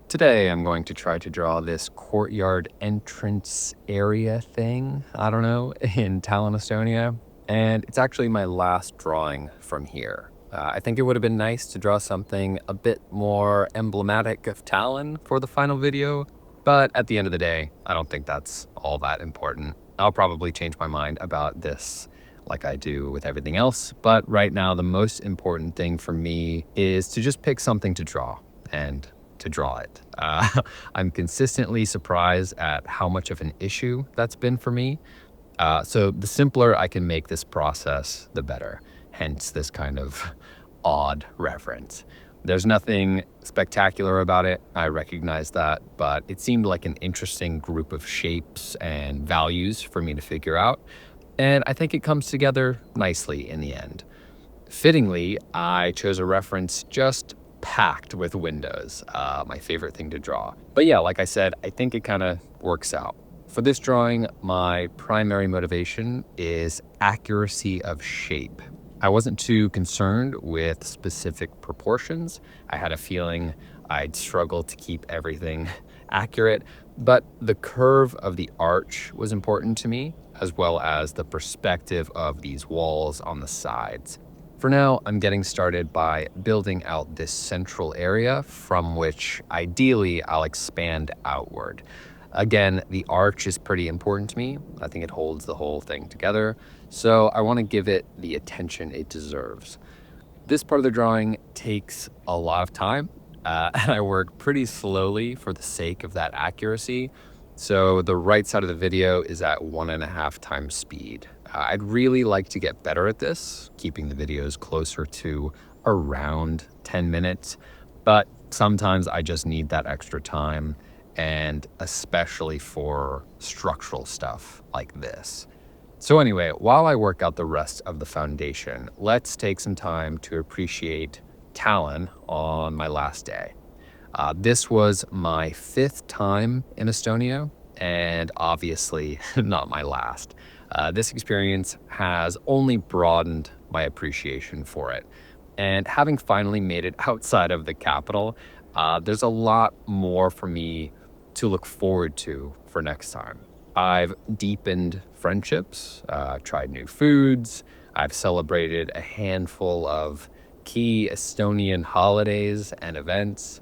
Today I'm going to try to draw this courtyard entrance area thing, I don't know, in Tallinn, Estonia. And it's actually my last drawing from here. I think it would have been nice to draw something a bit more emblematic of Tallinn for the final video, but at the end of the day, I don't think that's all that important. I'll probably change my mind about this like I do with everything else, but right now the most important thing for me is to just pick something to draw and to draw it. I'm consistently surprised at how much of an issue that's been for me. So the simpler I can make this process, the better. Hence this kind of odd reference. There's nothing spectacular about it, I recognize that, but it seemed like an interesting group of shapes and values for me to figure out. And I think it comes together nicely in the end. Fittingly, I chose a reference just packed with windows, my favorite thing to draw. But yeah, like I said, I think it kind of works out. For this drawing, my primary motivation is accuracy of shape. I wasn't too concerned with specific proportions. I had a feeling I'd struggle to keep everything accurate, but the curve of the arch was important to me, as well as the perspective of these walls on the sides. For now, I'm getting started by building out this central area from which ideally I'll expand outward. Again, the arch is pretty important to me. I think it holds the whole thing together, so I want to give it the attention it deserves. This part of the drawing takes a lot of time, and I work pretty slowly for the sake of that accuracy. So the right side of the video is at 1.5 times speed. I'd really like to get better at this, keeping the videos closer to around 10 minutes, but sometimes I just need that extra time, and especially for structural stuff like this. So anyway, while I work out the rest of the foundation, let's take some time to appreciate Tallinn on my last day. This was my 5th time in Estonia, and obviously not my last. This experience has only broadened my appreciation for it. And having finally made it outside of the capital, there's a lot more for me to look forward to for next time. I've deepened friendships, tried new foods, I've celebrated a handful of key Estonian holidays and events.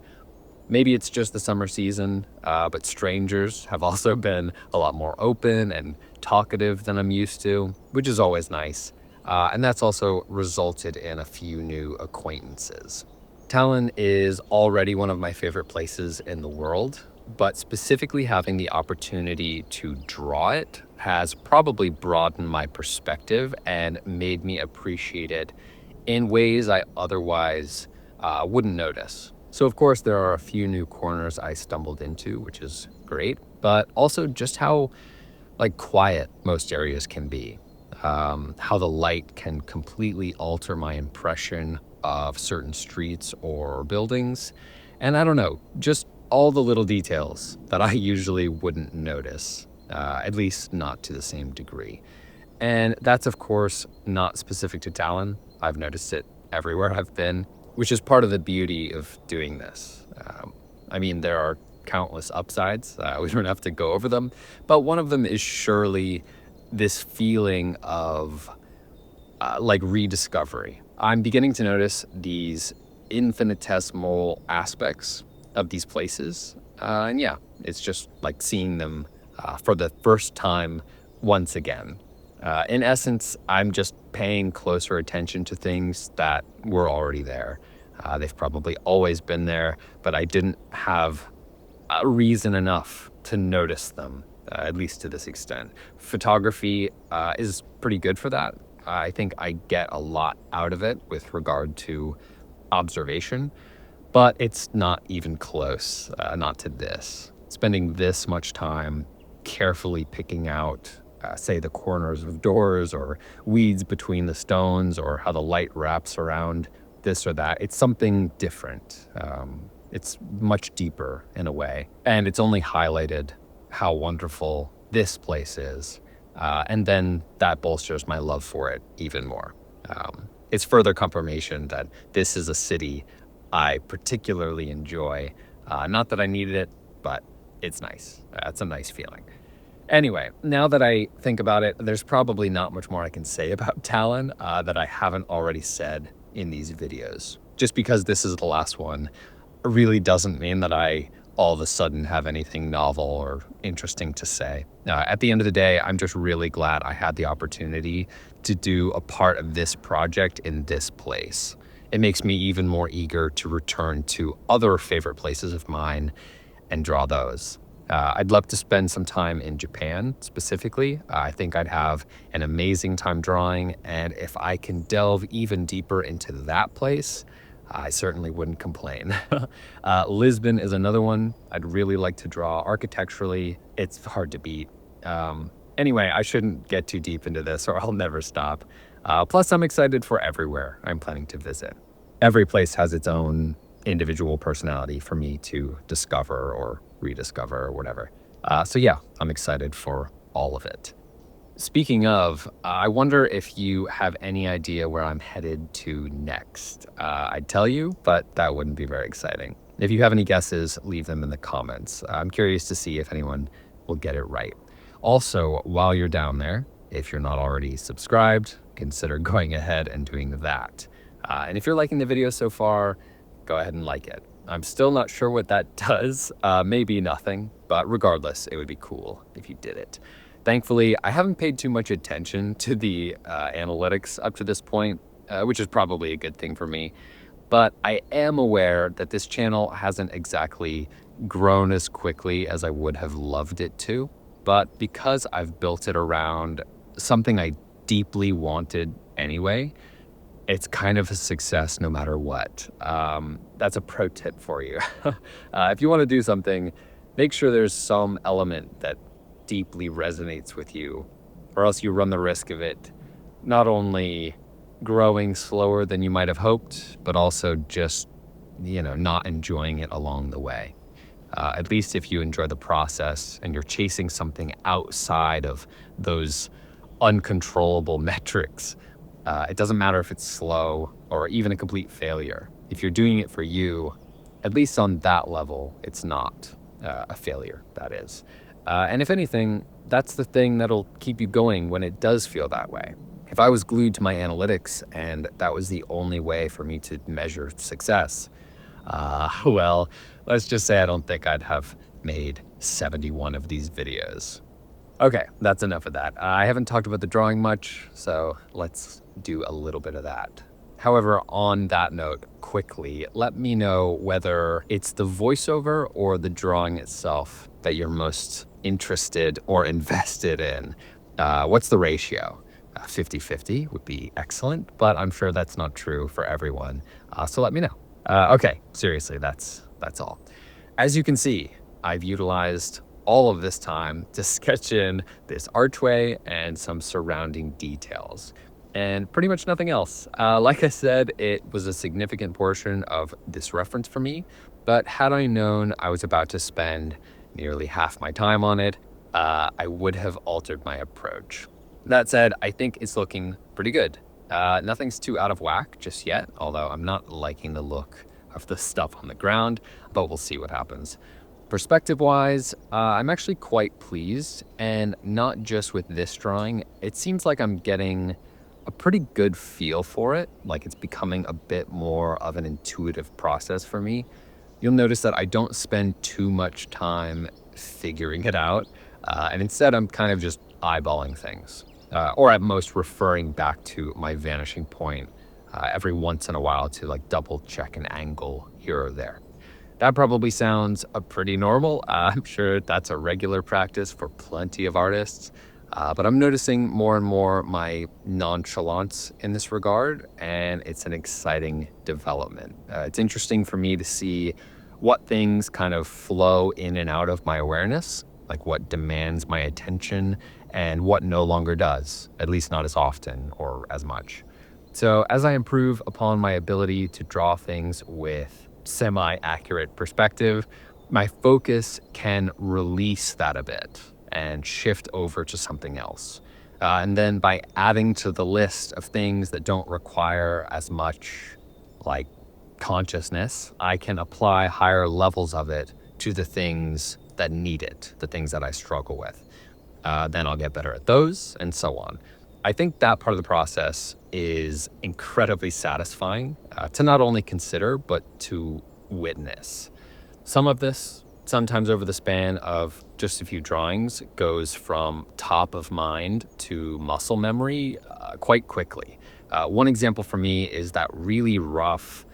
Maybe it's just the summer season, but strangers have also been a lot more open and talkative than I'm used to, which is always nice. And that's also resulted in a few new acquaintances. Tallinn is already one of my favorite places in the world, but specifically having the opportunity to draw it has probably broadened my perspective and made me appreciate it in ways I otherwise wouldn't notice. So of course there are a few new corners I stumbled into, which is great, but also just how quiet most areas can be. How the light can completely alter my impression of certain streets or buildings. And I don't know, just all the little details that I usually wouldn't notice, at least not to the same degree. And that's of course not specific to Tallinn. I've noticed it everywhere I've been, which is part of the beauty of doing this. I mean, there are countless upsides. We don't have to go over them, but one of them is surely this feeling of rediscovery. I'm beginning to notice these infinitesimal aspects of these places. And yeah, it's just like seeing them for the first time once again. In essence, I'm just paying closer attention to things that were already there. They've probably always been there, but I didn't have a reason enough to notice them, at least to this extent. Photography is pretty good for that. I think I get a lot out of it with regard to observation, but it's not even close, not to this. Spending this much time carefully picking out, say, the corners of doors or weeds between the stones or how the light wraps around this or that, it's something different. It's much deeper in a way, and it's only highlighted how wonderful this place is. And then that bolsters my love for it even more. It's further confirmation that this is a city I particularly enjoy, Not that I needed it, but it's nice. It's a nice feeling. Anyway, now that I think about it, there's probably not much more I can say about Tallinn that I haven't already said in these videos. Just because this is the last one really doesn't mean that I all of a sudden have anything novel or interesting to say. At the end of the day, I'm just really glad I had the opportunity to do a part of this project in this place. It makes me even more eager to return to other favorite places of mine and draw those. I'd love to spend some time in Japan specifically. I think I'd have an amazing time drawing, and if I can delve even deeper into that place, I certainly wouldn't complain. Lisbon is another one I'd really like to draw. Architecturally, it's hard to beat. Anyway, I shouldn't get too deep into this or I'll never stop. Plus, I'm excited for everywhere I'm planning to visit. Every place has its own individual personality for me to discover or rediscover or whatever. So yeah, I'm excited for all of it. Speaking of, I wonder if you have any idea where I'm headed to next. I'd tell you, but that wouldn't be very exciting. If you have any guesses, leave them in the comments. I'm curious to see if anyone will get it right. Also, while you're down there, if you're not already subscribed, consider going ahead and doing that. And if you're liking the video so far, go ahead and like it. I'm still not sure what that does, maybe nothing, but regardless, it would be cool if you did it. Thankfully, I haven't paid too much attention to the analytics up to this point, which is probably a good thing for me. But I am aware that this channel hasn't exactly grown as quickly as I would have loved it to. But because I've built it around something I deeply wanted anyway, it's kind of a success no matter what. That's a pro tip for you. If you want to do something, make sure there's some element that deeply resonates with you, or else you run the risk of it not only growing slower than you might have hoped, but also just, not enjoying it along the way. At least if you enjoy the process and you're chasing something outside of those uncontrollable metrics, it doesn't matter if it's slow or even a complete failure. If you're doing it for you, at least on that level, it's not a failure, that is. And if anything, that's the thing that'll keep you going when it does feel that way. If I was glued to my analytics and that was the only way for me to measure success, well, let's just say I don't think I'd have made 71 of these videos. Okay, that's enough of that. I haven't talked about the drawing much, so let's do a little bit of that. However, on that note, quickly, let me know whether it's the voiceover or the drawing itself that you're most interested or invested in. What's the ratio? 50-50 would be excellent, but I'm sure that's not true for everyone. So let me know. Okay, seriously, that's all. As you can see, I've utilized all of this time to sketch in this archway and some surrounding details, and pretty much nothing else. Like I said, it was a significant portion of this reference for me, but had I known I was about to spend nearly half my time on it, I would have altered my approach. That said, I think it's looking pretty good. Nothing's too out of whack just yet, although I'm not liking the look of the stuff on the ground, but we'll see what happens. Perspective-wise, I'm actually quite pleased, and not just with this drawing. It seems like I'm getting a pretty good feel for it, like it's becoming a bit more of an intuitive process for me. You'll notice that I don't spend too much time figuring it out, and instead I'm kind of just eyeballing things, or at most referring back to my vanishing point every once in a while to like double check an angle here or there. That probably sounds pretty normal. I'm sure that's a regular practice for plenty of artists, but I'm noticing more and more my nonchalance in this regard, and it's an exciting development. It's interesting for me to see what things kind of flow in and out of my awareness, like what demands my attention and what no longer does, at least not as often or as much. So as I improve upon my ability to draw things with semi-accurate perspective, my focus can release that a bit and shift over to something else. And then by adding to the list of things that don't require as much like consciousness, I can apply higher levels of it to the things that need it, the things that I struggle with. Then I'll get better at those, and so on. I think that part of the process is incredibly satisfying to not only consider, but to witness. Some of this, sometimes over the span of just a few drawings, goes from top of mind to muscle memory quite quickly. One example for me is that really rough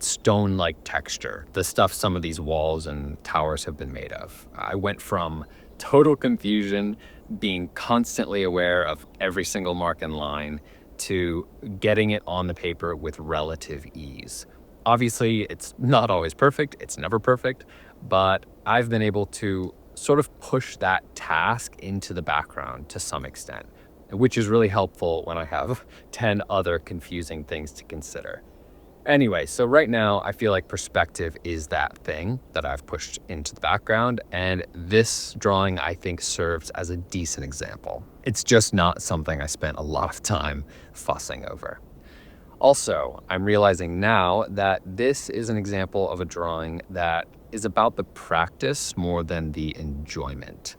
stone-like texture, the stuff some of these walls and towers have been made of. I went from total confusion, being constantly aware of every single mark and line, to getting it on the paper with relative ease. Obviously, it's not always perfect, it's never perfect, but I've been able to sort of push that task into the background to some extent, which is really helpful when I have 10 other confusing things to consider. Anyway, so right now I feel like perspective is that thing that I've pushed into the background, and this drawing I think serves as a decent example. It's just not something I spent a lot of time fussing over. Also, I'm realizing now that this is an example of a drawing that is about the practice more than the enjoyment.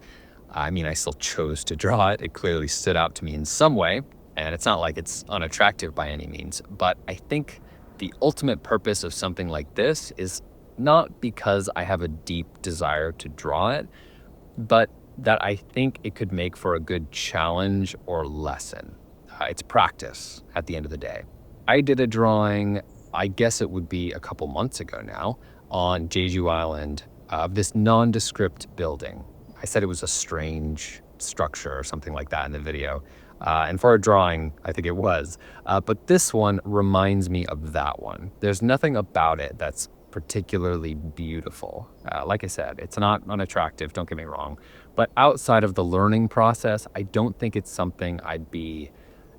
I mean, I still chose to draw it. It clearly stood out to me in some way, and it's not like it's unattractive by any means, but I think the ultimate purpose of something like this is not because I have a deep desire to draw it, but that I think it could make for a good challenge or lesson. It's practice at the end of the day. I did a drawing, I guess it would be a couple months ago now, on Jeju Island of this nondescript building. I said it was a strange structure or something like that in the video. And for a drawing, I think it was. But this one reminds me of that one. There's nothing about it that's particularly beautiful. Like I said, it's not unattractive, don't get me wrong. But outside of the learning process, I don't think it's something I'd be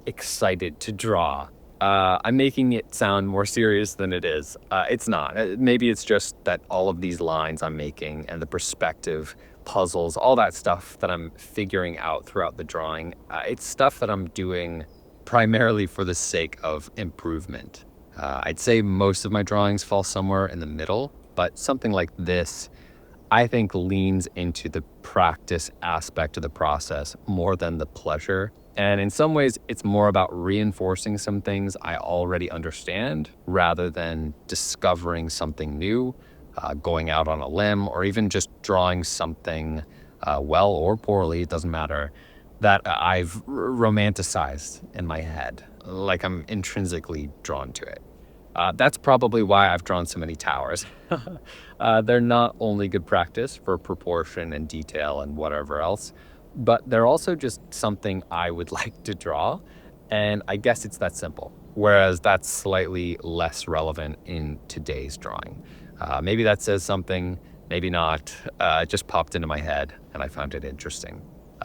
excited to draw. I'm making it sound more serious than it is. It's not. Maybe it's just that all of these lines I'm making and the perspective puzzles, all that stuff that I'm figuring out throughout the drawing, it's stuff that I'm doing primarily for the sake of improvement. I'd say most of my drawings fall somewhere in the middle, but something like this, I think, leans into the practice aspect of the process more than the pleasure. And in some ways, it's more about reinforcing some things I already understand rather than discovering something new, going out on a limb, or even just drawing something well or poorly, it doesn't matter, that I've romanticized in my head, like I'm intrinsically drawn to it. That's probably why I've drawn so many towers. They're not only good practice for proportion and detail and whatever else, but they're also just something I would like to draw. And I guess it's that simple. Whereas that's slightly less relevant in today's drawing. Maybe that says something, maybe not. It just popped into my head and I found it interesting.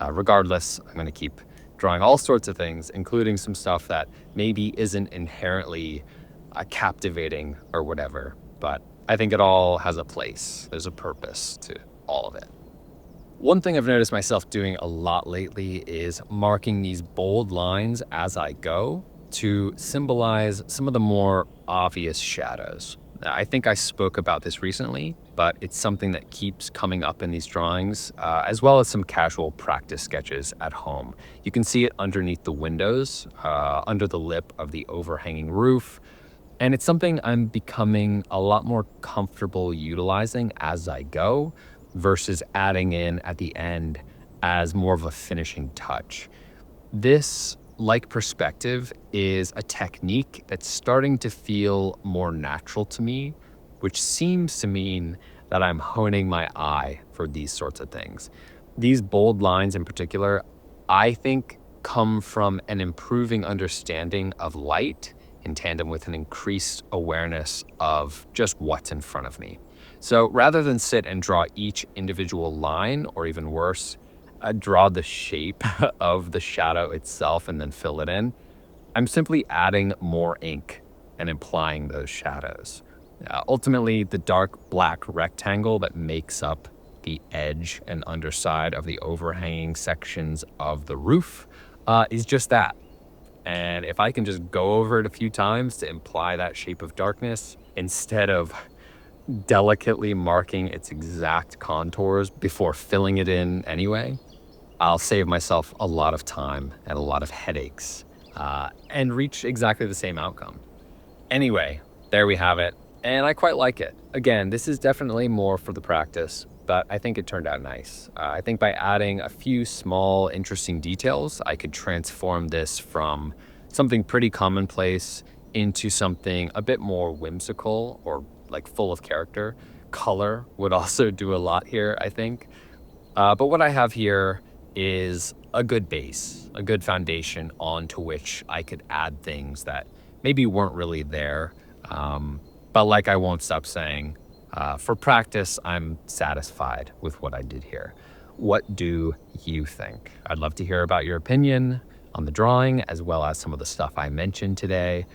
Regardless, I'm going to keep drawing all sorts of things, including some stuff that maybe isn't inherently captivating or whatever, but I think it all has a place. There's a purpose to all of it. One thing I've noticed myself doing a lot lately is marking these bold lines as I go to symbolize some of the more obvious shadows. I think I spoke about this recently, but it's something that keeps coming up in these drawings, as well as some casual practice sketches at home. You can see it underneath the windows, under the lip of the overhanging roof, and it's something I'm becoming a lot more comfortable utilizing as I go versus adding in at the end as more of a finishing touch. This, like perspective, is a technique that's starting to feel more natural to me, which seems to mean that I'm honing my eye for these sorts of things. These bold lines in particular, I think, come from an improving understanding of light in tandem with an increased awareness of just what's in front of me. So rather than sit and draw each individual line, or even worse, draw the shape of the shadow itself and then fill it in, I'm simply adding more ink and applying those shadows. Ultimately, the dark black rectangle that makes up the edge and underside of the overhanging sections of the roof is just that. And if I can just go over it a few times to imply that shape of darkness, instead of delicately marking its exact contours before filling it in anyway, I'll save myself a lot of time and a lot of headaches and reach exactly the same outcome. Anyway, there we have it. And I quite like it. Again, this is definitely more for the practice, but I think it turned out nice. I think by adding a few small, interesting details, I could transform this from something pretty commonplace into something a bit more whimsical or like full of character. Color would also do a lot here, I think. But what I have here is a good base, a good foundation onto which I could add things that maybe weren't really there. But like I won't stop saying, for practice, I'm satisfied with what I did here. What do you think? I'd love to hear about your opinion on the drawing as well as some of the stuff I mentioned today.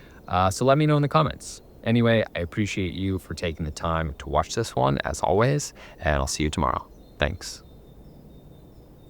So let me know in the comments. Anyway, I appreciate you for taking the time to watch this one as always, and I'll see you tomorrow. Thanks.